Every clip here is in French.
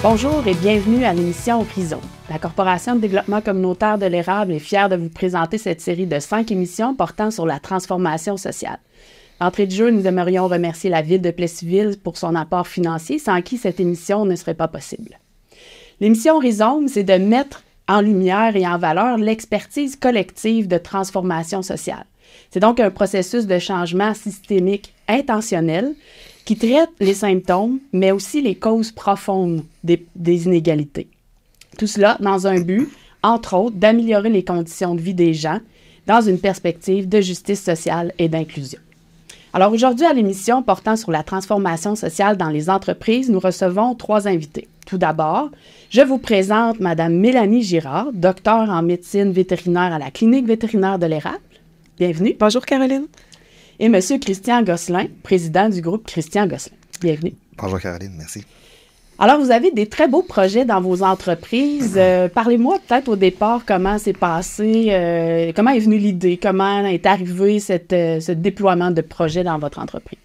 Bonjour et bienvenue à l'émission Horizon. La Corporation de développement communautaire de l'érable est fière de vous présenter cette série de 5 émissions portant sur la transformation sociale. D'entrée de jeu, nous aimerions remercier la Ville de Plessisville pour son apport financier, sans qui cette émission ne serait pas possible. L'émission Horizon, c'est de mettre en lumière et en valeur l'expertise collective de transformation sociale. C'est donc un processus de changement systémique intentionnel qui traite les symptômes, mais aussi les causes profondes des inégalités. Tout cela dans un but, entre autres, d'améliorer les conditions de vie des gens dans une perspective de justice sociale et d'inclusion. Alors aujourd'hui, à l'émission portant sur la transformation sociale dans les entreprises, nous recevons 3 invités. Tout d'abord, je vous présente Mme Mélanie Girard, docteure en médecine vétérinaire à la Clinique vétérinaire de l'érable. Bienvenue. Bonjour Caroline. Et M. Christian Gosselin, président du groupe Christian Gosselin. Bienvenue. Bonjour Caroline, merci. Alors, vous avez des très beaux projets dans vos entreprises. Parlez-moi peut-être au départ comment c'est passé, comment est venue l'idée, comment est arrivé ce déploiement de projets dans votre entreprise.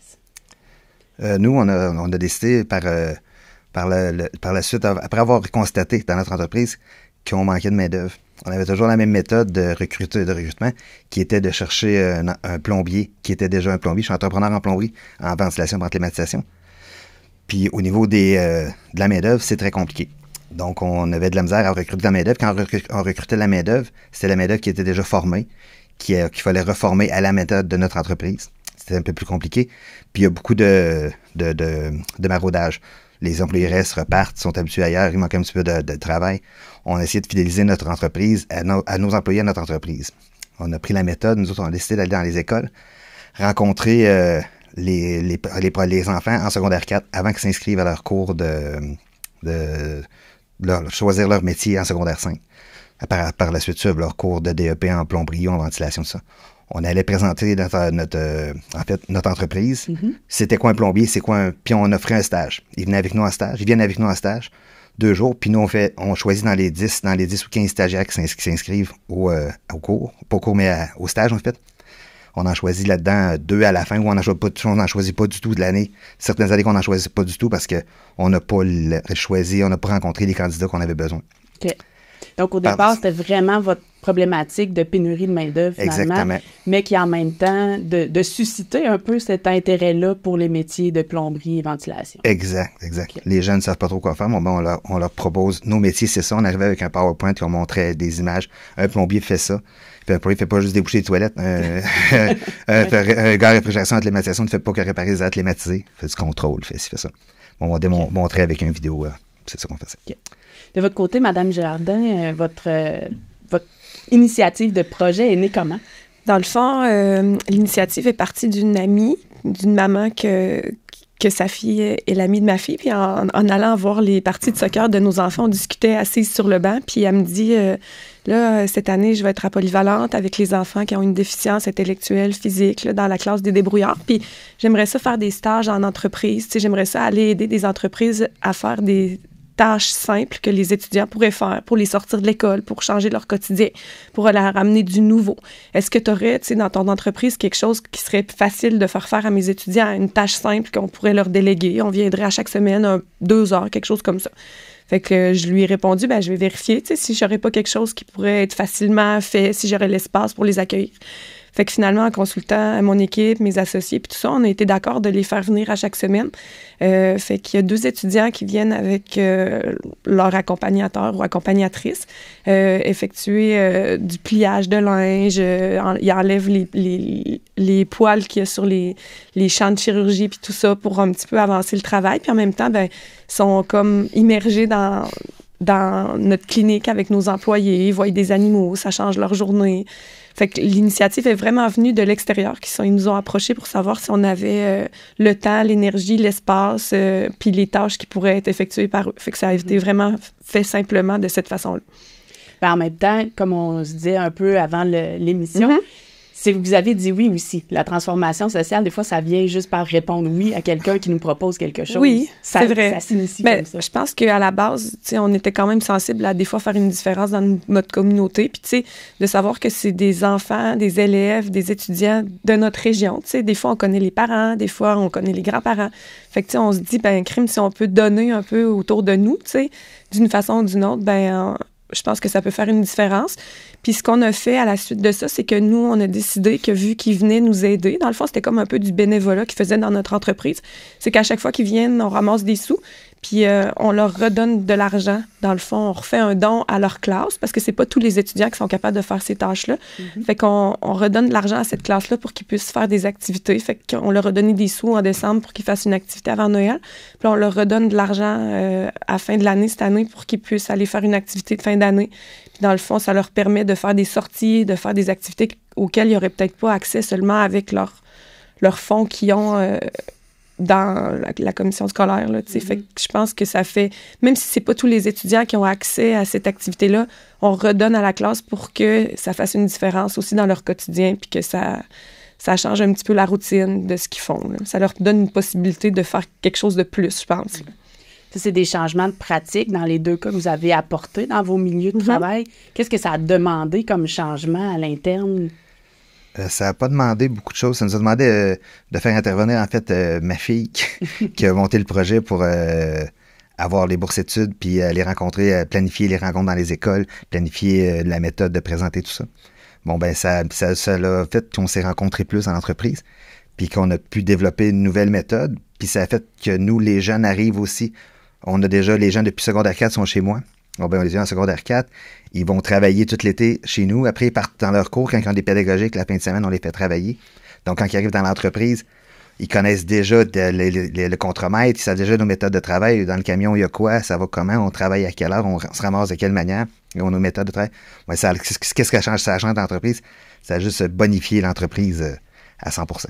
Nous, on a décidé par la suite, après avoir constaté dans notre entreprise qu'on manquait de main-d'œuvre. On avait toujours la même méthode de recrutement qui était de chercher un plombier qui était déjà un plombier. Je suis entrepreneur en plomberie, en ventilation, en climatisation. Puis au niveau de la main-d'œuvre, c'est très compliqué. Donc on avait de la misère à recruter de la main-d'œuvre. Quand on recrutait la main-d'œuvre, c'était la main-d'œuvre qui était déjà formée, qu'il fallait reformer à la méthode de notre entreprise. C'était un peu plus compliqué. Puis il y a beaucoup de maraudage. Les employés restent, repartent, sont habitués ailleurs, il manque un petit peu de travail. On a essayé de fidéliser notre entreprise à nos employés à notre entreprise. On a pris la méthode, nous autres, on a décidé d'aller dans les écoles, rencontrer les enfants en secondaire 4 avant qu'ils s'inscrivent à leur cours choisir leur métier en secondaire 5. Par la suite, suivre leur cours de DEP en plomberie ou en ventilation, tout ça. On allait présenter notre entreprise. Mm-hmm. C'était quoi un plombier, c'est quoi puis on offrait un stage. Ils viennent avec nous en stage 2 jours, puis nous on choisit dans les 10 ou 15 stagiaires qui s'inscrivent au cours, pas au cours mais au stage en fait. On en choisit là-dedans 2 à la fin, ou on n'en choisit pas du tout de l'année. Certaines années qu'on n'en choisit pas du tout parce qu'on n'a pas choisi, on n'a pas rencontré les candidats qu'on avait besoin. OK. Donc, au départ, c'était vraiment votre problématique de pénurie de main-d'œuvre, finalement. Exactement. Mais qui, en même temps, de susciter un peu cet intérêt-là pour les métiers de plomberie et ventilation. Exact. Okay. Les gens ne savent pas trop quoi faire. On leur propose nos métiers, c'est ça. On arrivait avec un PowerPoint et on montrait des images. Un plombier fait ça. Puis un plombier ne fait pas juste déboucher les toilettes. Un gars à réfrigération et climatisation ne fait pas que réparer les airs climatisés. Il fait du contrôle, il fait ça. On va montrer avec une vidéo. C'est ça qu'on faisait. Okay. De votre côté, Mme Girardin, votre initiative de projet est née comment? Dans le fond, l'initiative est partie d'une amie, d'une maman que sa fille est l'amie de ma fille. Puis en allant voir les parties de soccer de nos enfants, on discutait assise sur le banc. Puis elle me dit, là, cette année, je vais être à Polyvalente avec les enfants qui ont une déficience intellectuelle, physique, là, dans la classe des débrouillards. Puis j'aimerais ça faire des stages en entreprise. Tu sais, j'aimerais ça aller aider des entreprises à faire des tâches simples que les étudiants pourraient faire pour les sortir de l'école, pour changer leur quotidien, pour leur amener du nouveau. Est-ce que tu aurais, tu sais, dans ton entreprise, quelque chose qui serait facile de faire à mes étudiants, une tâche simple qu'on pourrait leur déléguer? On viendrait à chaque semaine 2 heures, quelque chose comme ça. Fait que je lui ai répondu, je vais vérifier, tu sais, si j'aurais pas quelque chose qui pourrait être facilement fait, si j'aurais l'espace pour les accueillir. Fait que finalement, en consultant mon équipe, mes associés, puis tout ça, on a été d'accord de les faire venir à chaque semaine. Fait qu'il y a 2 étudiants qui viennent avec leur accompagnateur ou accompagnatrice effectuer du pliage de linge. Ils enlèvent les poils qu'il y a sur les champs de chirurgie, puis tout ça pour un petit peu avancer le travail. Puis en même temps, sont comme immergés dans notre clinique avec nos employés, ils voient des animaux, ça change leur journée. Fait que l'initiative est vraiment venue de l'extérieur. Ils nous ont approchés pour savoir si on avait le temps, l'énergie, l'espace, puis les tâches qui pourraient être effectuées par eux. Fait que ça a été vraiment fait simplement de cette façon-là. En même temps, comme on se disait un peu avant l'émission, C'est vous avez dit oui aussi. La transformation sociale, des fois, ça vient juste par répondre oui à quelqu'un qui nous propose quelque chose. Oui, c'est vrai. Ça s'initie Ben, comme ça. je pense qu'à la base, on était quand même sensible à des fois faire une différence dans notre communauté. Puis, tu sais, de savoir que c'est des enfants, des élèves, des étudiants de notre région. Tu sais, des fois, on connaît les parents, des fois, on connaît les grands-parents. Fait que, tu sais, on se dit, ben, crime, si on peut donner un peu autour de nous, tu sais, d'une façon ou d'une autre, ben, je pense que ça peut faire une différence. Puis ce qu'on a fait à la suite de ça, c'est que nous, on a décidé que vu qu'ils venaient nous aider, dans le fond, c'était comme un peu du bénévolat qu'ils faisaient dans notre entreprise. C'est qu'à chaque fois qu'ils viennent, on ramasse des sous, puis on leur redonne de l'argent. Dans le fond, on refait un don à leur classe, parce que c'est pas tous les étudiants qui sont capables de faire ces tâches-là. Fait qu'on redonne de l'argent à cette classe-là pour qu'ils puissent faire des activités. Fait qu'on leur a donné des sous en décembre pour qu'ils fassent une activité avant Noël. Puis on leur redonne de l'argent à la fin de l'année, cette année, pour qu'ils puissent aller faire une activité de fin d'année. Puis dans le fond, ça leur permet de faire des sorties, de faire des activités auxquelles ils n'auraient peut-être pas accès seulement avec leurs fonds qu'ils ont dans la commission scolaire. Là, Fait que je pense que ça fait, même si c'est pas tous les étudiants qui ont accès à cette activité-là, on redonne à la classe pour que ça fasse une différence aussi dans leur quotidien, puis que ça change un petit peu la routine de ce qu'ils font. Là. Ça leur donne une possibilité de faire quelque chose de plus, je pense. Ça, c'est des changements de pratique dans les deux cas que vous avez apportés dans vos milieux de travail. Qu'est-ce que ça a demandé comme changement à l'interne? Ça n'a pas demandé beaucoup de choses. Ça nous a demandé de faire intervenir, en fait, ma fille qui a monté le projet pour avoir les bourses études, puis les rencontrer, planifier les rencontres dans les écoles, planifier la méthode de présenter tout ça. Bon, ben ça l'a fait qu'on s'est rencontrés plus en entreprise, puis qu'on a pu développer une nouvelle méthode, puis ça a fait que nous, les jeunes, arrivent aussi. On a déjà, les jeunes depuis secondaire 4 sont chez moi. Bon, ben, on les a en secondaire 4. Ils vont travailler tout l'été chez nous. Après, ils partent dans leur cours. Quand ils ont des pédagogiques, la fin de semaine, on les fait travailler. Donc, quand ils arrivent dans l'entreprise, ils connaissent déjà le contremaître, ils savent déjà nos méthodes de travail. Dans le camion, il y a quoi, ça va comment, on travaille à quelle heure, on se ramasse de quelle manière, et on a nos méthodes de travail. Ouais, qu'est-ce que ça change d'entreprise? Ça a juste bonifié l'entreprise à 100%.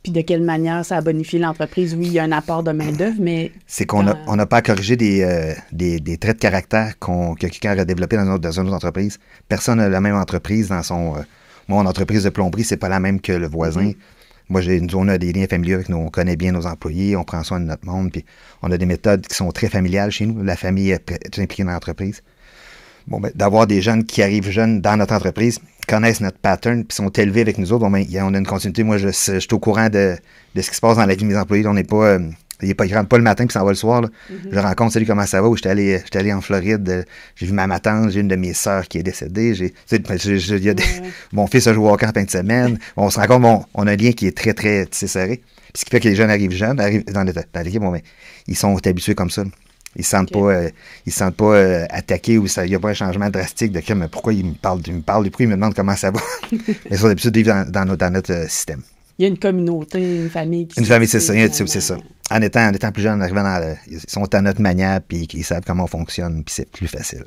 Puis de quelle manière ça a bonifié l'entreprise? Oui, il y a un apport de main-d'œuvre, mais... C'est qu'on n'a pas à corriger des traits de caractère que quelqu'un aurait développé dans une autre entreprise. Personne n'a la même entreprise dans son... mon entreprise de plomberie, c'est pas la même que le voisin. Moi, on a des liens familiaux avec nous. On connaît bien nos employés, on prend soin de notre monde, puis on a des méthodes qui sont très familiales chez nous. La famille est impliquée dans l'entreprise. Bon, ben, d'avoir des jeunes qui arrivent jeunes dans notre entreprise, connaissent notre pattern, puis sont élevés avec nous autres, bon, ben, on a une continuité. Moi, je suis au courant de ce qui se passe dans la vie de mes employés. Là, on n'est pas... ils ne rentrent pas le matin puis s'en va le soir. Là. Je rencontre, salut, comment ça va? J'étais allé en Floride, j'ai vu ma tante, j'ai une de mes sœurs qui est décédée. Mon fils a joué au camp en fin de semaine. On se rencontre, on a un lien qui est très, très serré. Puis ce qui fait que les jeunes arrivent dans l'équipe, bon, ben, ils sont habitués comme ça. Ils ne se sentent pas attaqués ou il n'y a pas un changement drastique de comme pourquoi ils me parlent, pourquoi ils me demandent comment ça va. Ils sont habitués de vivre dans notre système. Il y a une communauté, une famille qui... Une famille, c'est ça. En étant plus jeune, en arrivant ils sont à notre manière, puis ils savent comment on fonctionne, puis c'est plus facile.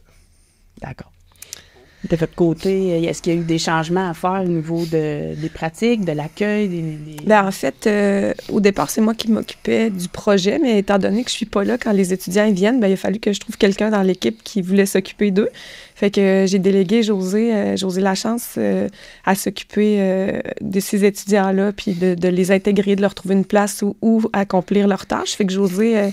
D'accord. De votre côté, est-ce qu'il y a eu des changements à faire au niveau des pratiques, de l'accueil? Bien, en fait, au départ, c'est moi qui m'occupais du projet, mais étant donné que je suis pas là quand les étudiants viennent, bien, il a fallu que je trouve quelqu'un dans l'équipe qui voulait s'occuper d'eux. Fait que j'ai délégué José Lachance à s'occuper de ces étudiants-là, puis de les intégrer, de leur trouver une place où accomplir leurs tâches. Fait que José...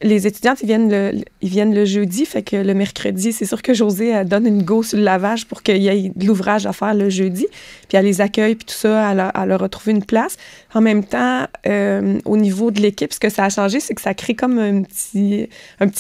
les étudiantes, ils viennent le jeudi, fait que le mercredi, c'est sûr que José donne une go sur le lavage pour qu'il y ait de l'ouvrage à faire le jeudi, puis elle les accueille, puis tout ça, elle leur a trouvé une place. En même temps, au niveau de l'équipe, ce que ça a changé, c'est que ça crée comme un petit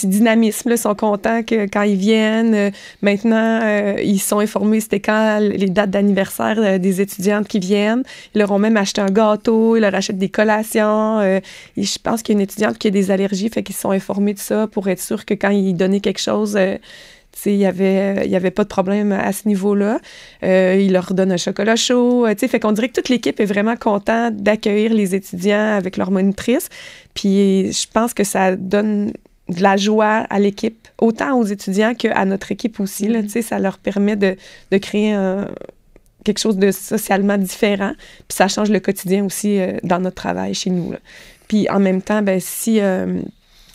dynamisme. Là. Ils sont contents que quand ils viennent, maintenant, ils sont informés c'était quand les dates d'anniversaire des étudiantes qui viennent. Ils leur ont même acheté un gâteau, ils leur achètent des collations. Et je pense qu'il y a une étudiante qui a des allergies, fait qu'ils sont informés de ça pour être sûr que quand ils donnaient quelque chose, il y avait pas de problème à ce niveau-là. Ils leur donnent un chocolat chaud. Fait qu'on dirait que toute l'équipe est vraiment contente d'accueillir les étudiants avec leur monitrice. Puis je pense que ça donne de la joie à l'équipe, autant aux étudiants qu'à notre équipe aussi. Là, ça leur permet de créer quelque chose de socialement différent. Puis ça change le quotidien aussi dans notre travail chez nous. Là. Puis en même temps, ben si...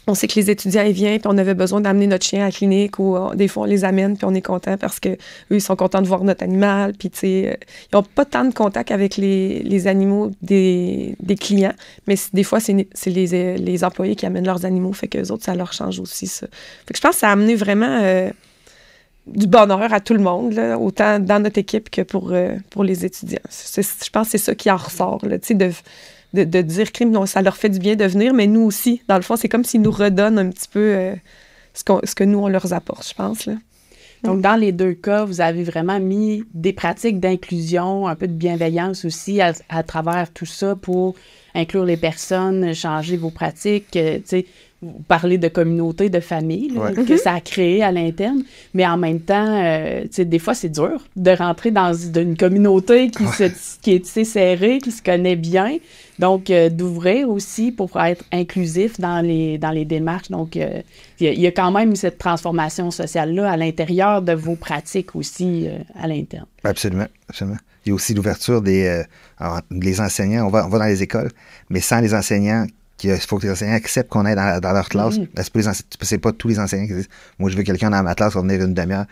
on sait que les étudiants, ils viennent, puis on avait besoin d'amener notre chien à la clinique, ou des fois, on les amène, puis on est content parce que eux, ils sont contents de voir notre animal, puis tu sais, ils n'ont pas tant de contact avec les animaux des clients, mais des fois, c'est les employés qui amènent leurs animaux, fait qu'eux autres, ça leur change aussi, ça. Fait que je pense que ça a amené vraiment du bonheur à tout le monde, là, autant dans notre équipe que pour les étudiants. Je pense que c'est ça qui en ressort, là, tu sais, de dire crime, ça leur fait du bien de venir, mais nous aussi, dans le fond, c'est comme s'ils nous redonnent un petit peu ce que nous, on leur apporte, je pense. Là. Donc, dans les deux cas, vous avez vraiment mis des pratiques d'inclusion, un peu de bienveillance aussi à travers tout ça pour inclure les personnes, changer vos pratiques, tu sais, vous parlez de communauté, de famille, là, que ça a créé à l'interne, mais en même temps, tu sais, des fois, c'est dur de rentrer dans une communauté qui est serrée, qui se connaît bien, donc d'ouvrir aussi pour être inclusif dans les démarches. Donc, il y a quand même cette transformation sociale-là à l'intérieur de vos pratiques aussi à l'interne. Absolument, absolument. Il y a aussi l'ouverture des enseignants. On va dans les écoles, mais sans les enseignants, il faut que les enseignants acceptent qu'on est dans leur classe. C'est pas tous les enseignants qui disent « Moi, je veux quelqu'un dans ma classe qui va venir une demi-heure,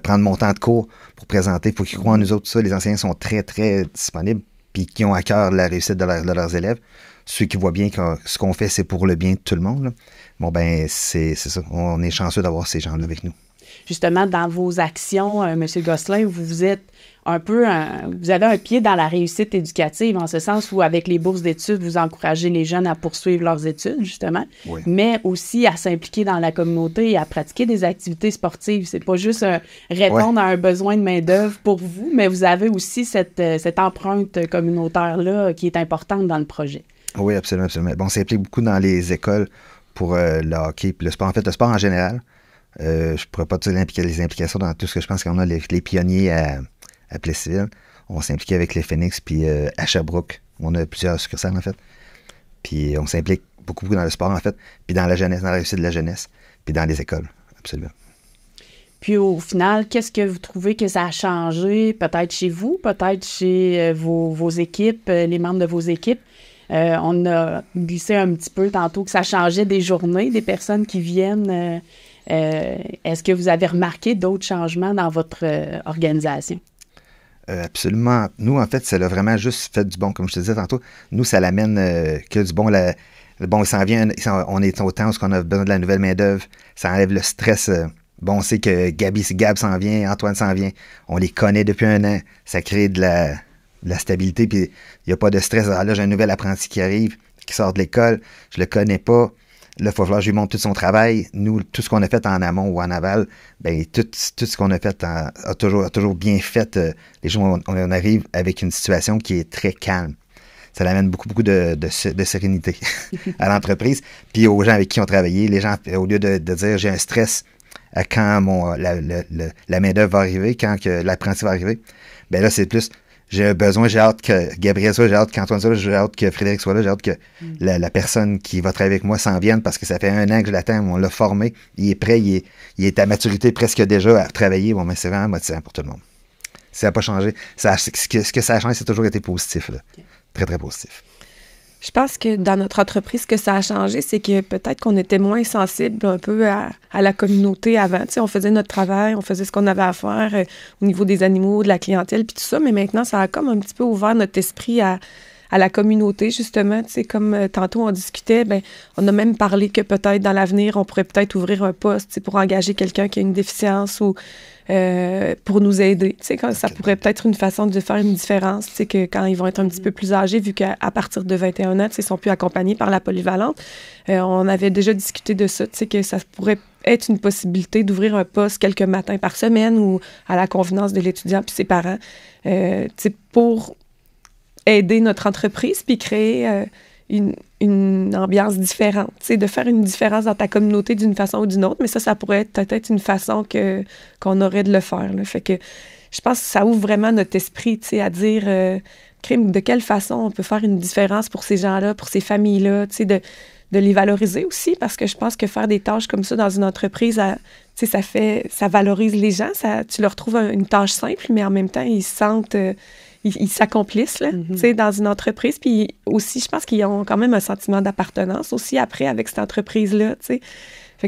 prendre mon temps de cours pour présenter. Il faut qu'ils croient en nous autres. » Tout ça, les enseignants sont très, très disponibles puis qui ont à cœur la réussite de leurs élèves. Ceux qui voient bien que ce qu'on fait, c'est pour le bien de tout le monde. Là. Bon, ben, c'est ça. On est chanceux d'avoir ces gens-là avec nous. Justement, dans vos actions, M. Gosselin, vous êtes un peu, vous avez un pied dans la réussite éducative, en ce sens où, avec les bourses d'études, vous encouragez les jeunes à poursuivre leurs études, justement, mais aussi à s'impliquer dans la communauté et à pratiquer des activités sportives. C'est pas juste répondre à un besoin de main-d'œuvre pour vous, mais vous avez aussi cette empreinte communautaire-là qui est importante dans le projet. Oui, absolument, absolument. Bon, on s'implique beaucoup dans les écoles pour le hockey, puis le sport. En fait, le sport en général. Je ne pourrais pas dire les implications dans tout ce que je pense qu'on a, les pionniers à Plessisville. On s'implique avec les Phoenix, puis à Sherbrooke. On a plusieurs succursales, en fait. Puis on s'implique beaucoup dans le sport, en fait, puis dans la jeunesse, dans la réussite de la jeunesse, puis dans les écoles, absolument. Puis au final, qu'est-ce que vous trouvez que ça a changé, peut-être chez vous, peut-être chez vos équipes, les membres de vos équipes? On a glissé un petit peu tantôt que ça changeait des journées, des personnes qui viennent... est-ce que vous avez remarqué d'autres changements dans votre organisation? Absolument. Nous, en fait, ça l'a vraiment juste fait du bon, comme je te disais tantôt. Nous, ça l'amène que du bon. Le bon, il s'en vient, on est au temps où on a besoin de la nouvelle main-d'œuvre. Ça enlève le stress. Bon, on sait que Gab s'en vient, Antoine s'en vient. On les connaît depuis un an. Ça crée de la stabilité, puis il n'y a pas de stress. Alors là, j'ai un nouvel apprenti qui arrive, qui sort de l'école. Je le connais pas. Là, il faut falloir que je lui montre tout son travail. Nous, tout ce qu'on a fait en amont ou en aval, bien, tout ce qu'on a fait a toujours bien fait. Les jours, on arrive avec une situation qui est très calme. Ça amène beaucoup de sérénité à l'entreprise. Puis aux gens avec qui on travaillait, les gens, au lieu de dire j'ai un stress à quand la main-d'œuvre va arriver, quand l'apprenti va arriver, bien là, c'est plus... J'ai un besoin, j'ai hâte que Gabriel soit là, j'ai hâte qu'Antoine soit là, j'ai hâte que Frédéric soit là, j'ai hâte que la personne qui va travailler avec moi s'en vienne parce que ça fait un an que je l'attends, on l'a formé, il est prêt, il est à maturité presque déjà à travailler. Bon, mais c'est vraiment motivant pour tout le monde. Ça n'a pas changé. Ce que ça a changé, c'est toujours été positif. Là. Okay. Très, très positif. Je pense que dans notre entreprise, ce que ça a changé, c'est que peut-être qu'on était moins sensible un peu à la communauté avant. Tu sais, on faisait notre travail, on faisait ce qu'on avait à faire au niveau des animaux, de la clientèle, puis tout ça, mais maintenant, ça a comme un petit peu ouvert notre esprit à la communauté, justement. Tu sais, comme tantôt, on discutait, bien, on a même parlé que peut-être dans l'avenir, on pourrait peut-être ouvrir un poste, tu sais, pour engager quelqu'un qui a une déficience ou pour nous aider. Tu sais, ça pourrait peut être une façon de faire une différence, tu sais, que quand ils vont être un petit peu plus âgés, vu qu'à partir de 21 ans, tu sais, ils sont plus accompagnés par la polyvalente. On avait déjà discuté de ça, tu sais, que ça pourrait être une possibilité d'ouvrir un poste quelques matins par semaine ou à la convenance de l'étudiant puis ses parents, tu sais, pour aider notre entreprise puis créer une ambiance différente, tu sais, de faire une différence dans ta communauté d'une façon ou d'une autre, mais ça pourrait être peut-être une façon qu'on aurait de le faire, là. Fait que je pense que ça ouvre vraiment notre esprit, tu sais, à dire de quelle façon on peut faire une différence pour ces gens-là, pour ces familles-là, tu sais, les valoriser aussi, parce que je pense que faire des tâches comme ça dans une entreprise, ça valorise les gens. Tu leur trouves une tâche simple, mais en même temps, ils se sentent... ils s'accomplissent là, dans une entreprise. Puis aussi, je pense qu'ils ont quand même un sentiment d'appartenance aussi après avec cette entreprise-là. Fait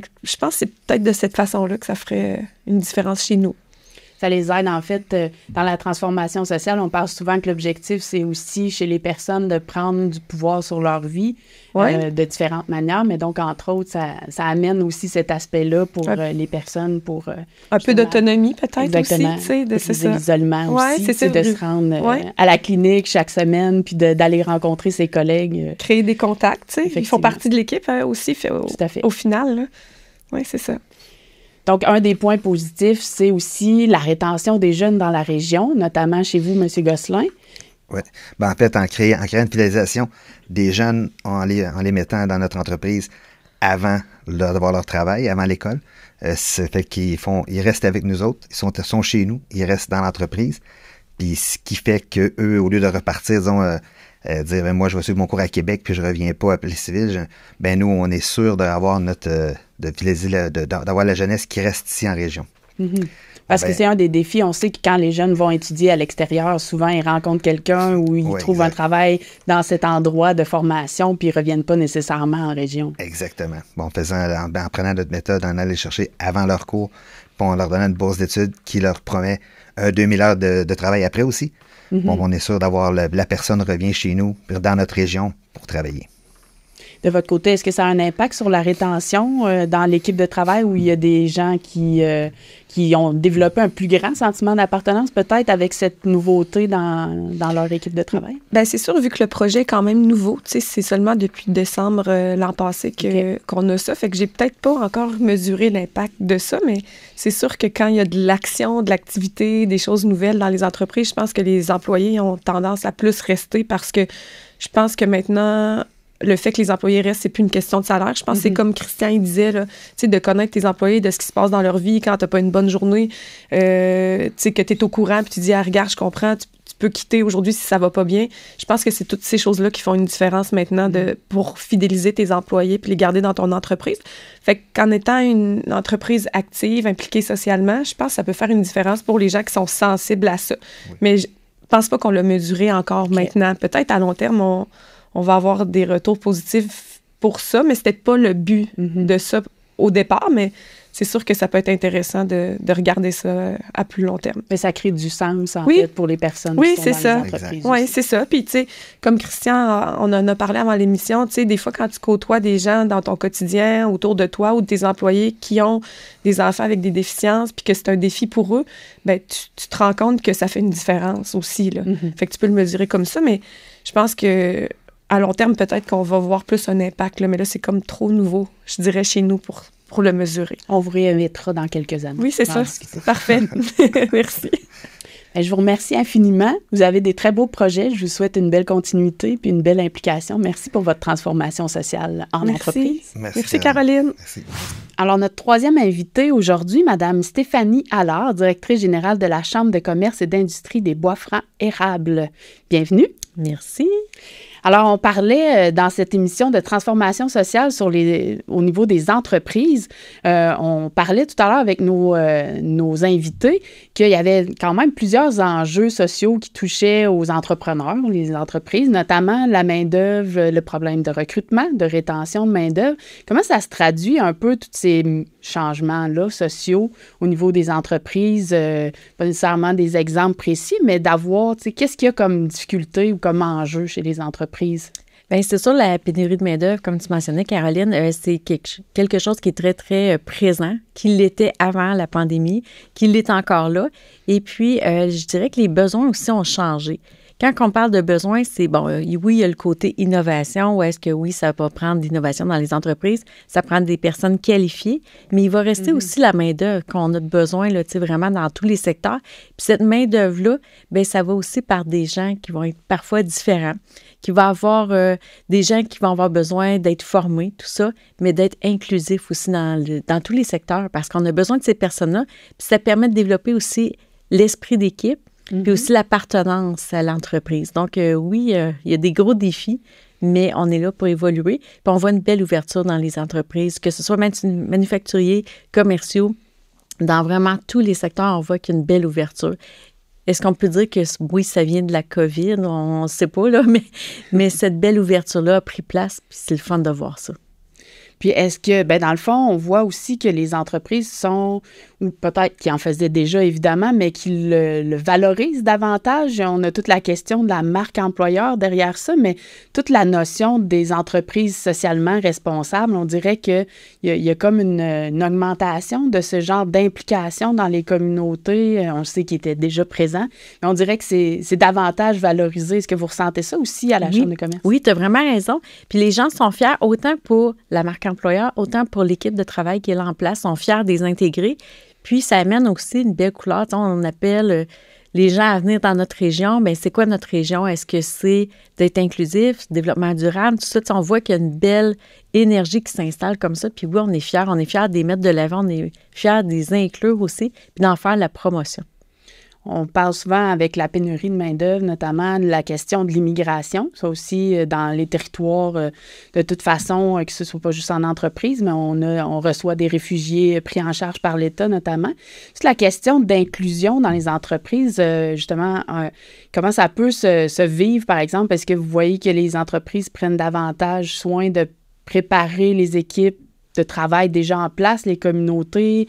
que je pense que c'est peut-être de cette façon-là que ça ferait une différence chez nous. Ça les aide, en fait, dans la transformation sociale. On parle souvent que l'objectif, c'est aussi chez les personnes de prendre du pouvoir sur leur vie de différentes manières. Mais donc, entre autres, ça amène aussi cet aspect-là pour les personnes, pour... un peu d'autonomie, peut-être, exactement, aussi. De l'isolement aussi, c'est de se rendre à la clinique chaque semaine, puis d'aller rencontrer ses collègues. Créer des contacts, ils font partie de l'équipe aussi, tout à fait. Au final. Oui, c'est ça. Donc, un des points positifs, c'est aussi la rétention des jeunes dans la région, notamment chez vous, M. Gosselin. Oui. Ben, en fait, en créant une fidélisation des jeunes en les mettant dans notre entreprise avant d'avoir leur travail, avant l'école, ça fait qu'ils restent avec nous autres, ils sont chez nous, ils restent dans l'entreprise. Puis ce qui fait qu'eux, au lieu de repartir, disons, dire moi je vais suivre mon cours à Québec puis je reviens pas à Police civile, nous on est sûr d'avoir d'avoir la jeunesse qui reste ici en région. Mm-hmm. Parce que c'est un des défis. On sait que quand les jeunes vont étudier à l'extérieur, souvent ils rencontrent quelqu'un ou ils trouvent un travail dans cet endroit de formation puis ils reviennent pas nécessairement en région. Exactement. Bon, en prenant notre méthode, en allant chercher avant leur cours, puis on leur donnant une bourse d'études qui leur promet 2000 heures de travail après aussi. Mm-hmm. Bon, on est sûr d'avoir la personne revient chez nous, dans notre région, pour travailler. De votre côté, est-ce que ça a un impact sur la rétention dans l'équipe de travail où il y a des gens qui ont développé un plus grand sentiment d'appartenance, peut-être avec cette nouveauté dans leur équipe de travail? Bien, c'est sûr, vu que le projet est quand même nouveau, c'est seulement depuis décembre l'an passé qu'on a ça, fait que j'ai peut-être pas encore mesuré l'impact de ça, mais c'est sûr que quand il y a de l'action, de l'activité, des choses nouvelles dans les entreprises, je pense que les employés ont tendance à plus rester parce que je pense que maintenant... Le fait que les employés restent, c'est plus une question de salaire. Je pense que c'est comme Christian il disait, là, de connaître tes employés, de ce qui se passe dans leur vie quand tu n'as pas une bonne journée, que tu es au courant, puis tu dis, regarde, je comprends, tu peux quitter aujourd'hui si ça va pas bien. Je pense que c'est toutes ces choses-là qui font une différence maintenant pour fidéliser tes employés puis les garder dans ton entreprise. Fait qu'en étant une entreprise active, impliquée socialement, je pense que ça peut faire une différence pour les gens qui sont sensibles à ça. Oui. Mais je pense pas qu'on l'a mesuré encore maintenant. Peut-être à long terme, on va avoir des retours positifs pour ça, mais c'était pas le but de ça au départ, mais c'est sûr que ça peut être intéressant de regarder ça à plus long terme. Mais ça crée du sens, en fait, pour les personnes qui sont dans les entreprises. Oui, c'est ça. Puis, tu sais, comme Christian, on en a parlé avant l'émission, tu sais, des fois, quand tu côtoies des gens dans ton quotidien, autour de toi, ou des employés qui ont des enfants avec des déficiences, puis que c'est un défi pour eux, bien, tu te rends compte que ça fait une différence aussi, là. Fait que tu peux le mesurer comme ça, mais je pense que à long terme, peut-être qu'on va voir plus un impact, là, mais là, c'est comme trop nouveau, je dirais, chez nous pour le mesurer. On vous réinvitera dans quelques années. Oui, c'est ça. Parfait. Merci. Je vous remercie infiniment. Vous avez des très beaux projets. Je vous souhaite une belle continuité puis une belle implication. Merci pour votre transformation sociale en entreprise. Merci Caroline. Merci. Alors, notre troisième invitée aujourd'hui, Mme Stéphanie Allard, directrice générale de la Chambre de commerce et d'industrie des Bois-Francs érables. Bienvenue. Merci. Alors, on parlait dans cette émission de transformation sociale au niveau des entreprises. On parlait tout à l'heure avec nos invités qu'il y avait quand même plusieurs enjeux sociaux qui touchaient aux entrepreneurs, les entreprises, notamment la main-d'œuvre, le problème de recrutement, de rétention de main-d'œuvre. Comment ça se traduit un peu, tous ces changements-là sociaux au niveau des entreprises? Pas nécessairement des exemples précis, mais d'avoir, tu sais, qu'est-ce qu'il y a comme difficulté ou comme enjeu chez les entreprises? Bien, c'est sûr, la pénurie de main-d'œuvre, comme tu mentionnais, Caroline, c'est quelque chose qui est très, très présent, qui l'était avant la pandémie, qui l'est encore là. Et puis, je dirais que les besoins aussi ont changé. Quand on parle de besoins, c'est bon, oui, il y a le côté innovation, où est-ce que oui, ça va prendre d'innovation dans les entreprises, ça prend des personnes qualifiées, mais il va rester aussi la main-d'œuvre qu'on a besoin, là, tu sais, vraiment dans tous les secteurs. Puis cette main-d'œuvre-là, bien, ça va aussi par des gens qui vont être parfois différents, qui va avoir des gens qui vont avoir besoin d'être formés, tout ça, mais d'être inclusifs aussi dans tous les secteurs, parce qu'on a besoin de ces personnes-là, puis ça permet de développer aussi l'esprit d'équipe, puis aussi l'appartenance à l'entreprise. Donc, oui, il y a des gros défis, mais on est là pour évoluer. Puis on voit une belle ouverture dans les entreprises, que ce soit manufacturiers, commerciaux, dans vraiment tous les secteurs, on voit qu'il y a une belle ouverture. Est-ce qu'on peut dire que oui, ça vient de la COVID? On ne sait pas, là, mais cette belle ouverture-là a pris place, puis c'est le fun de voir ça. Puis est-ce que, dans le fond, on voit aussi que les entreprises sont, ou peut-être qu'ils en faisaient déjà, évidemment, mais qu'ils le valorisent davantage. On a toute la question de la marque employeur derrière ça, mais toute la notion des entreprises socialement responsables, on dirait qu'il y a comme une augmentation de ce genre d'implication dans les communautés. On sait qu'ils étaient déjà présents, mais on dirait que c'est davantage valorisé. Est-ce que vous ressentez ça aussi à la Chambre de commerce? Oui, tu as vraiment raison. Puis les gens sont fiers, autant pour la marque employeur, autant pour l'équipe de travail qui est là en place, sont fiers de les intégrer. Puis, ça amène aussi une belle couleur. Tu sais, on appelle les gens à venir dans notre région. Bien, c'est quoi notre région? Est-ce que c'est d'être inclusif, développement durable, tout ça? Tu sais, on voit qu'il y a une belle énergie qui s'installe comme ça. Puis oui, on est fiers de les mettre de l'avant, on est fiers de les inclure aussi, puis d'en faire la promotion. On parle souvent avec la pénurie de main-d'œuvre, notamment de la question de l'immigration. Ça aussi, dans les territoires, de toute façon, que ce ne soit pas juste en entreprise, mais on reçoit des réfugiés pris en charge par l'État, notamment. C'est la question d'inclusion dans les entreprises, justement, comment ça peut se vivre, par exemple? Est-ce que vous voyez que les entreprises prennent davantage soin de préparer les équipes de travail déjà en place, les communautés,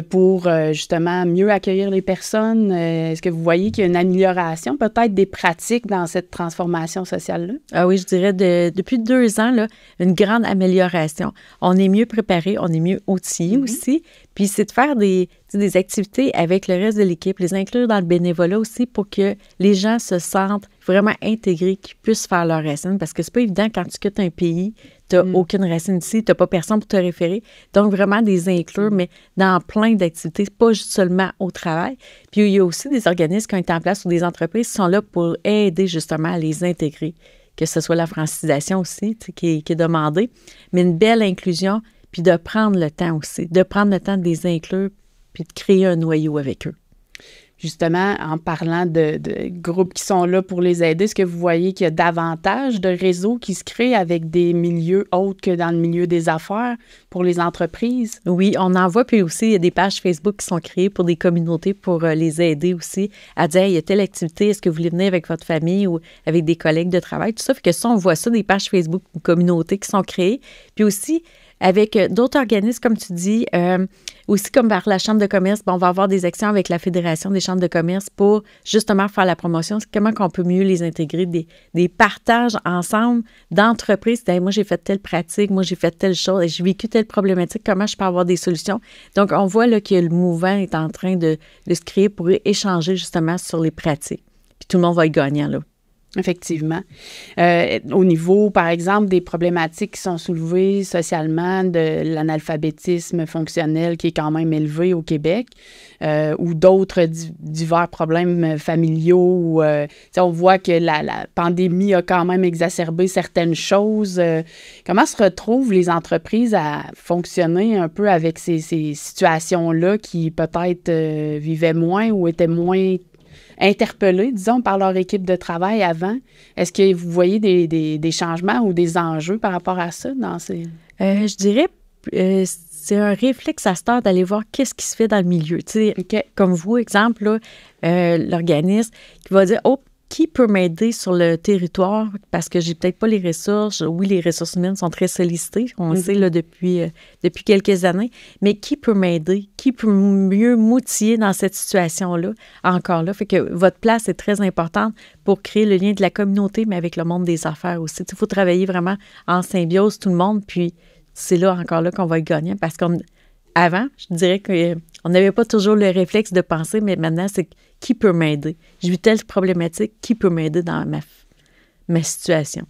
pour justement mieux accueillir les personnes? Est-ce que vous voyez qu'il y a une amélioration peut-être des pratiques dans cette transformation sociale-là? Ah oui, je dirais depuis 2 ans, là, une grande amélioration. On est mieux préparé, on est mieux outillé aussi. Puis c'est de faire des activités avec le reste de l'équipe, les inclure dans le bénévolat aussi pour que les gens se sentent vraiment intégrés, qu'ils puissent faire leurs racines. Parce que c'est pas évident quand tu quittes un pays, tu n'as aucune racine ici, tu n'as pas personne pour te référer. Donc, vraiment des inclure, mais dans plein d'activités, pas juste seulement au travail. Puis il y a aussi des organismes qui ont été en place ou des entreprises qui sont là pour aider justement à les intégrer, que ce soit la francisation aussi qui est demandée, mais une belle inclusion, puis de prendre le temps aussi, de prendre le temps de les inclure, puis de créer un noyau avec eux. Justement, en parlant de groupes qui sont là pour les aider, est-ce que vous voyez qu'il y a davantage de réseaux qui se créent avec des milieux autres que dans le milieu des affaires pour les entreprises? Oui, on en voit, puis aussi, il y a des pages Facebook qui sont créées pour des communautés pour les aider aussi à dire, il y a telle activité, est-ce que vous voulez venir avec votre famille ou avec des collègues de travail, tout ça. Fait que ça, on voit ça, des pages Facebook ou communautés qui sont créées. Puis aussi, avec d'autres organismes, comme tu dis, aussi comme par la Chambre de commerce, on va avoir des actions avec la Fédération des chambres de commerce pour justement faire la promotion. Comment on peut mieux les intégrer, des partages ensemble d'entreprises. Moi, j'ai fait telle pratique, moi, j'ai fait telle chose, j'ai vécu telle problématique, comment je peux avoir des solutions. Donc, on voit là, que le mouvement est en train de se créer pour échanger justement sur les pratiques. Puis tout le monde va être gagnant, là. Effectivement. Au niveau, par exemple, des problématiques qui sont soulevées socialement, de l'analphabétisme fonctionnel qui est quand même élevé au Québec, ou d'autres divers problèmes familiaux, où on voit que la pandémie a quand même exacerbé certaines choses. Comment se retrouvent les entreprises à fonctionner un peu avec ces situations-là qui peut-être vivaient moins ou étaient moins interpellés, disons, par leur équipe de travail avant? Est-ce que vous voyez des changements ou des enjeux par rapport à ça dans ces... Je dirais, c'est un réflexe à cette heure d'aller voir qu'est-ce qui se fait dans le milieu. Tu sais, comme vous, exemple, là, l'organisme qui va dire, qui peut m'aider sur le territoire parce que j'ai peut-être pas les ressources. Oui, les ressources humaines sont très sollicitées, on le sait là, depuis quelques années, mais qui peut m'aider? Qui peut mieux m'outiller dans cette situation-là? Encore là, fait que votre place est très importante pour créer le lien de la communauté, mais avec le monde des affaires aussi. Il faut travailler vraiment en symbiose, tout le monde, puis c'est là, encore là, qu'on va être gagnant parce qu'avant, je dirais qu'on n'avait pas toujours le réflexe de penser, mais maintenant, c'est qui peut m'aider? J'ai vu telle problématique, qui peut m'aider dans ma situation?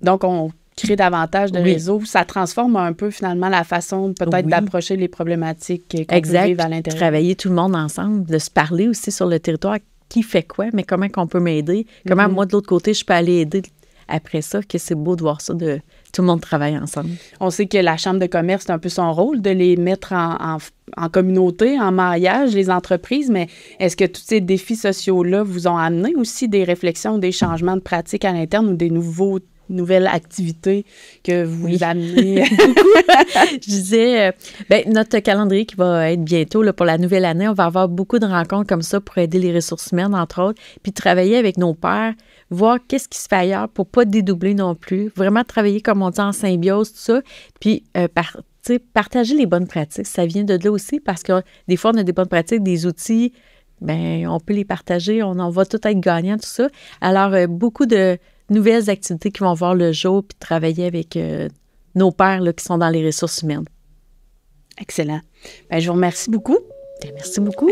Donc, on crée davantage de réseaux. Ça transforme un peu, finalement, la façon peut-être d'approcher les problématiques qu'on peut vivre à l'intérieur. Travailler tout le monde ensemble, de se parler aussi sur le territoire. Qui fait quoi? Mais comment qu'on peut m'aider? Comment, moi, de l'autre côté, je peux aller aider après ça? Que c'est beau de voir ça, de tout le monde travaille ensemble. On sait que la Chambre de commerce, c'est un peu son rôle de les mettre en communauté, en maillage, les entreprises, mais est-ce que tous ces défis sociaux-là vous ont amené aussi des réflexions, des changements de pratiques à l'interne ou des nouveaux nouvelles activités que vous amenez? Je disais, notre calendrier qui va être bientôt là, pour la nouvelle année, on va avoir beaucoup de rencontres comme ça pour aider les ressources humaines, entre autres, puis travailler avec nos pairs, voir qu'est-ce qui se fait ailleurs pour pas dédoubler non plus. Vraiment travailler, comme on dit, en symbiose, tout ça, puis partager les bonnes pratiques. Ça vient de là aussi parce que des fois, on a des bonnes pratiques, des outils, on peut les partager, on en va tout être gagnant, tout ça. Alors, beaucoup de nouvelles activités qui vont voir le jour puis travailler avec nos pairs là, qui sont dans les ressources humaines. Excellent. Je vous remercie beaucoup. Merci beaucoup.